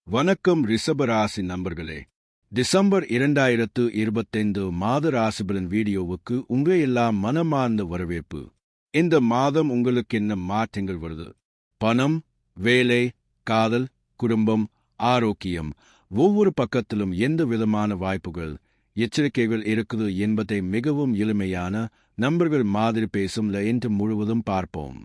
வணக்கம் ரிஷபராசி நண்பர்களே. டிசம்பர் 2025 மாத ராசிபலன் வீடியோவுக்கு உங்க எல்லாம் மனமார்ந்த வரவேற்பு. இந்த மாதம் உங்களுக்கு என்ன மாற்றங்கள் வருது? பணம், வேலை, காதல், குடும்பம், ஆரோக்கியம், ஒவ்வொரு பக்கத்திலும் எந்த விதமான வாய்ப்புகள், எச்சரிக்கைகள் இருக்குது என்பதை மிகவும் எளிமையான நண்பர்கள் மாதிரி பேசும் இன்று முழுவதும் பார்ப்போம்.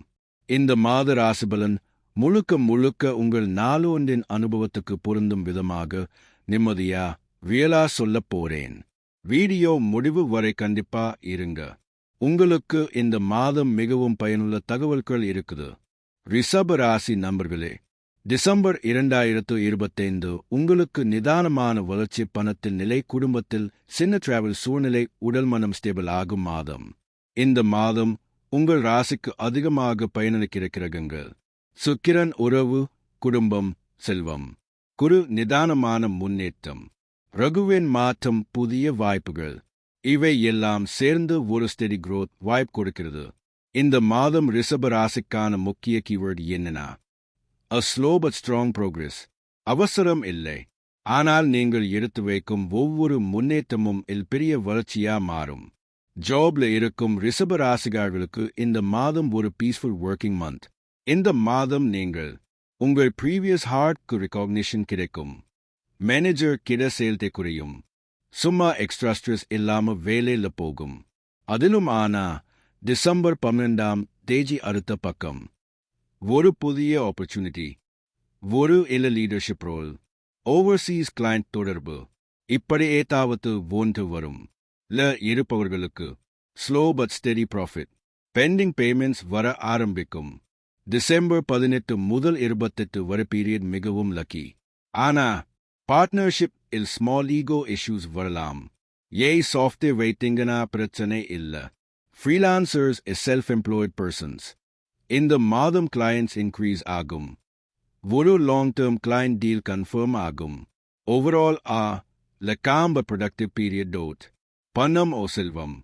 இந்த மாத ராசிபலன் முழுக்க உங்கள் நாளொன்றின் அனுபவத்துக்கு பொருந்தும் விதமாக நிம்மதியா வியலா சொல்லப் போறேன். வீடியோ முடிவு வரை கண்டிப்பா இருங்க. உங்களுக்கு இந்த மாதம் மிகவும் பயனுள்ள தகவல்கள் இருக்குது. ரிஷப ராசி நண்பர்களே, டிசம்பர் 2025 உங்களுக்கு நிதானமான வளர்ச்சி, பணத்தில் நிலை, குடும்பத்தில் சின்ன டிராவல், சூழ்நிலை, உடல் மனம் ஸ்டேபிள் ஆகும் மாதம். இந்த மாதம் உங்கள் ராசிக்கு அதிகமாக பயனளிக்கிற கிரகங்கள் சுக்கிரன், உறவு, குடும்பம், செல்வம். குரு, நிதானமான முன்னேற்றம். ரகுவின் மாற்றம், புதிய வாய்ப்புகள். இவை எல்லாம் சேர்ந்து ஒரு ஸ்டெடி growth வாய்ப்பு கொடுக்கிறது. இந்த மாதம் ரிஷப ராசிக்கான முக்கிய கீவேர்டு என்னன்னா, a slow but strong progress. அவசரம் இல்லை, ஆனால் நீங்கள் எடுத்து வைக்கும் ஒவ்வொரு முன்னேற்றமும் பெரிய வளர்ச்சியா மாறும். ஜாப்ல இருக்கும் ரிஷப ராசிகாரர்களுக்கு இந்த மாதம் ஒரு பீஸ்ஃபுல் ஒர்க்கிங் மந்த். இந்த மாதம் நீங்கள் உங்கள் ப்ரீவியஸ் ஹார்ட்க்கு ரெகாக்னிஷன் கிடைக்கும். மேனேஜர் கிட செயல்தை குறையும். சும்மா எக்ஸ்ட்ரா ஸ்ட்ரெஸ் இல்லாம வேலையில போகும். அதிலும் ஆனா டிசம்பர் 12 அடுத்த பக்கம் ஒரு புதிய ஆப்பர்ச்சுனிட்டி, ஒரு லீடர்ஷிப் ரோல், ஓவர்சீஸ் கிளையண்ட் தொடர்பு, இப்படி ஏதாவது ஒன்று வரும். இருப்பவர்களுக்கு slow but steady profit, pending payments வர ஆரம்பிக்கும். டிசம்பர் 18 முதல் 28 வரை பீரியட் மிகவும் லக்கி. ஆனா பார்ட்னர்ஷிப் ஸ்மால் ஈகோ இஷ்யூஸ் வரலாம். சாஃப்ட்வேர் வெயிட்டிங்கனா பிரச்சனை இல்ல. ஃப்ரீலான்சர்ஸ், செல்ஃப் எம்ப்ளாய்ட் பர்சன்ஸ், இந்த மாதம் கிளையன்ட்ஸ் இன்க்ரீஸ் ஆகும். ஒரு long term client deal confirm ஆகும். ஓவரால் காம்ப ப்ரொடக்டிவ் பீரியட் டோட். பணம் ஓ செல்வம்,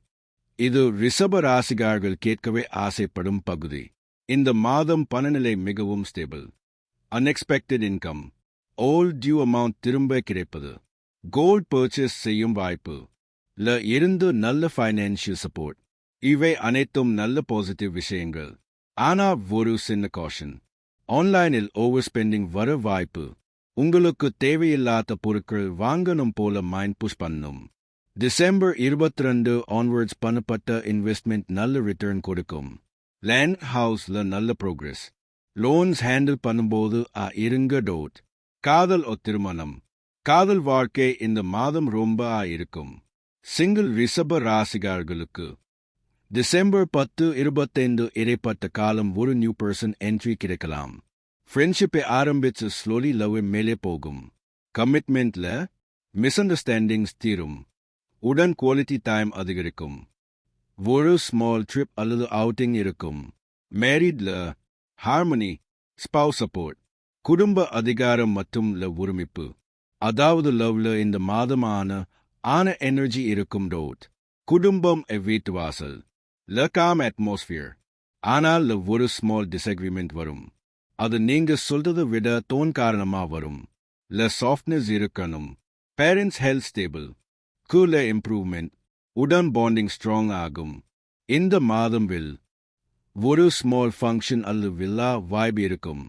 இது ரிஷப ராசிகாரர்கள் கேட்கவே ஆசைப்படும் பகுதி. இந்த மாதம் பணநிலை மிகவும் stable. Unexpected income, old due amount திரும்ப கிடைப்பது, கோல்ட் பர்ச்சேஸ் செய்யும் வாய்ப்பு, இருந்து நல்ல ஃபைனான்சியல் சப்போர்ட், இவை அனைத்தும் நல்ல பாசிட்டிவ் விஷயங்கள். ஆனா ஒரு சின்ன காஷன், ஆன்லைனில் ஓவர் ஸ்பெண்டிங் வர வாய்ப்பு. உங்களுக்கு தேவையில்லாத பொருட்கள் வாங்கணும் போல மைண்ட் புஷ் பண்ணும். டிசம்பர் 22 ஆன்வர்ட்ஸ் பண்ணப்பட்ட இன்வெஸ்ட்மெண்ட் நல்ல ரிட்டர்ன் கொடுக்கும். லேண்ட் ஹவுஸ்ல நல்ல ப்ரோக்ரஸ். லோன்ஸ் ஹேண்டில் பண்ணும்போது இருங்க டோட். காதல் திருமணம், காதல் வாழ்க்கை இந்த மாதம் ரொம்ப இருக்கும். சிங்கிள் ரிஷப ராசிகாரர்களுக்கு டிசம்பர் 10-25 இடைப்பட்ட காலம் ஒரு நியூ பர்சன் என்ட்ரி கிடைக்கலாம். ஃப்ரெண்ட்ஷிப்பை ஆரம்பிச்சு ஸ்லோலி லவ் மேலே போகும். கமிட்மெண்ட்ல மிஸ் அண்டர்ஸ்டாண்டிங்ஸ் தீரும். உடன் குவாலிட்டி டைம் அதிகரிக்கும். ஒரு ஸ்மால் ட்ரிப் அல்லது அவுட்டிங் இருக்கும். மேரிட்ல ஹார்மனி, ஸ்பவுஸ் சப்போர்ட், குடும்ப அதிகாரம் மற்றும் ஒருமிப்பு, அதாவது லவ்ல இந்த மாதமான எனர்ஜி இருக்கும் டோட். குடும்பம் வீட்டு வாசல், காம் அட்மாஸ்பியர். ஆனால் ஒரு ஸ்மால் டிஸ்அக்ரிமெண்ட் வரும். அது நீங்க சொல்றதை விட தோன் காரணமா வரும். சாஃப்ட்னஸ் இருக்கணும். பேரண்ட்ஸ் ஹெல்த் ஸ்டேபிள், கூல இம்ப்ரூவ்மெண்ட், உடன் பாண்டிங் ஸ்ட்ராங் ஆகும். இந்த மாதம் ஒரு ஸ்மால் ஃபங்க்ஷன் அல்லது வில்லா வைப் இருக்கும்.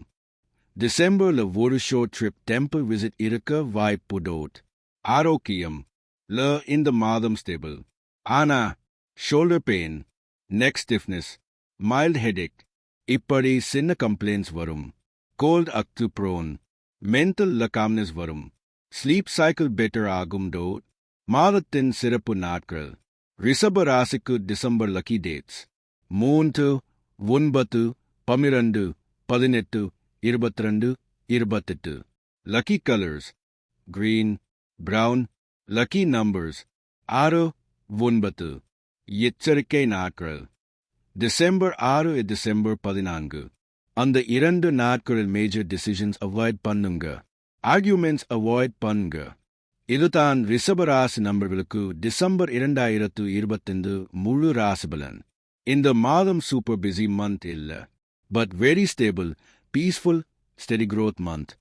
டிசம்பர்ல ஒரு ஷோர்ட் ட்ரிப், டெம்பிள் விசிட் இருக்க வாய்ப்பு டோட். ஆரோக்கியம் இந்த மாதம் ஸ்டேபிள். ஆனா shoulder pain, neck stiffness, mild headache, இப்படி சின்ன கம்ப்ளைண்ட்ஸ் வரும். கோல்ட் ப்ரோன், மென்டல் காம்னஸ் வரும். ஸ்லீப் சைக்கிள் பெட்டர் ஆகும் டோட். மாதத்தின் சிறப்பு நாட்கள். ரிஷப ராசிக்கு December lucky dates 3, 9, 12, 18, 22, 28. Lucky colours green, brown. Lucky numbers 6, 9. எச்சரிக்கை நாட்கள் டிசம்பர் 6, டிசம்பர் 14. அந்த 2 நாட்களில் மேஜர் டிசிஷன்ஸ் அவாய்ட் பண்ணுங்க. ஆர்கியூமெண்ட்ஸ் அவாய்ட் பண்ணுங்க. இதுதான் ரிஷப ராசி நண்பர்களுக்கு டிசம்பர் 2025 முழு ராசிபலன். இந்த மாதம் சூப்பர் பிஸி மந்த் இல்ல, but very stable, peaceful, steady growth month.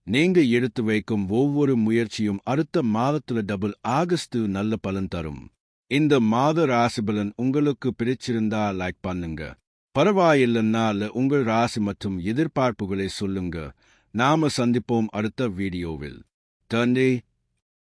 நீங்க எடுத்து வைக்கும் ஒவ்வொரு முயற்சியும் அடுத்த மாதத்துல டபுள் ஆகஸ்ட் நல்ல பலன் தரும். இந்த மாத ராசிபலன் உங்களுக்கு பிடிச்சிருந்தா லைக் பண்ணுங்க. பரவாயில்லைன்னா உங்கள் ராசி மற்றும் எதிர்பார்ப்புகளை சொல்லுங்க. நாம சந்திப்போம் அடுத்த வீடியோவில். தந்தை